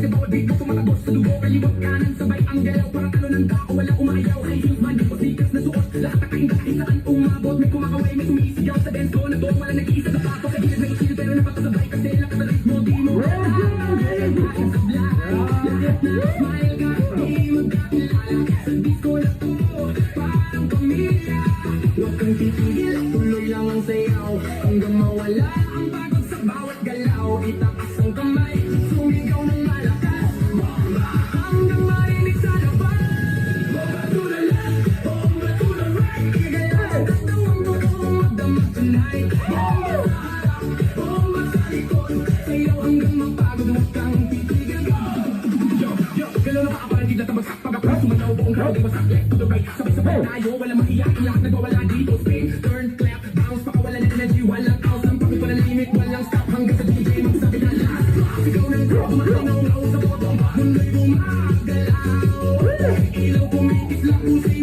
kasi bawat beat ko tumatagos sa dugo. Kaliwat kanan sabay ang galaw, parang talo ng tao, wala umayaw. High heels man, o sikas na suot, lahat na kaindahin saan umabot. May kumakaway, may sumisigaw sa dance ko na doon. Wala nag-iisa sa pato, sa gilid may isil pero napakasabay kasi lakas sa ritmo. Di mo alam, kahit sablay, lahat na smile ka, di magkakilala. Sa disco na to, parang pamilya. Huwag kang titigil, tuloy lang ang sayaw, hanggang mawala ang pagod sa bawat galaw. Itaas ang kamay, sumigaw ng malakas, bomba, hanggang marinig sa labas. Bomba to the left, bomba to the right, igalaw ang katawang buong magdamag tonight. Bomba sa harap, bomba sa likod, sayaw hanggang mapagod, huwag kang titigil. Yo, galaw na kaapalan, di na tabagsak, pag-apras, sumanaw buong crowd, ay masak, left to the right, sabay-sabay tayo, walang maiyakin, lahat nagwawala dito. Spin, turn, clap, bounce, pakawala ng energy, walang house, ang pangit, walang limit, walang stop, hanggang sa DJ magsabi na last. Sigaw ng crowd, makingaw sa bottom, mundo'y bumagalaw, ilaw pumitis lang kung sa'yo.